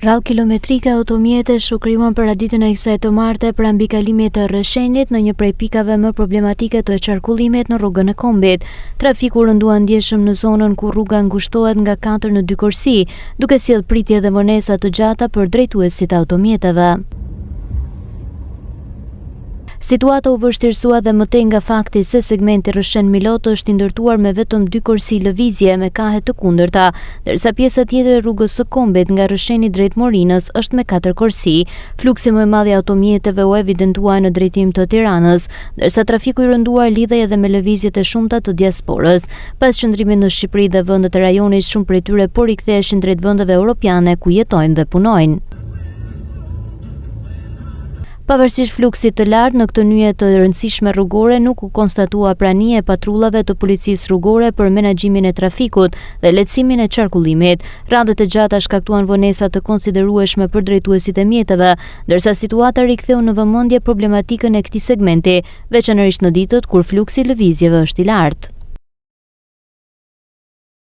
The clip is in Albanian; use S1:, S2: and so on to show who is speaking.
S1: Rrallë kilometrike automjetesh u krijuan paraditën e kësaj të martë pranë mbikalimit të Rrëshenit në një prej pikave më problematike të qarkullimit në rrugën e Kombit. Trafiku rëndua ndjeshëm në zonën ku rruga ngushtohet nga 4 në 2 korsi, duke sjellë pritje dhe vonesa të gjata për drejtuesit e automjeteve. Situata u vështirësua dhe mëtej nga fakti se segmenti Rrëshen-Milot është i ndërtuar me vetëm 2 korsi lëvizje me kahe të kundërta, ndërsa pjesa tjetër e rrugës së Kombit nga Rrësheni drejt Morinës është me 4 korsi. Fluksi më i madh i automjeteve u evidentua në drejtim të Tiranës, ndërsa trafiku i rënduar lidhej edhe me lëvizjet e shumta të diasporës. Pas qëndrimit në Shqipëri dhe vendet e rajonit, shumë prej tyre po riktheheshin drejt vendeve europiane ku jetojnë dhe punojnë. Pavarësisht fluksit të lartë në këtë nyje të rëndësishme rrugore, nuk u konstatua prania e patrullave të policisë rrugore për menaxhimin e trafikut dhe lehtësimin e qarkullimit. Radhët e gjata shkaktuan vonesa të konsiderueshme për drejtuesit e mjeteve, ndërsa situata riktheu në vëmendje problematikën e këtij segmenti, veçanërisht në ditët kur fluksi i lëvizjeve është i lartë.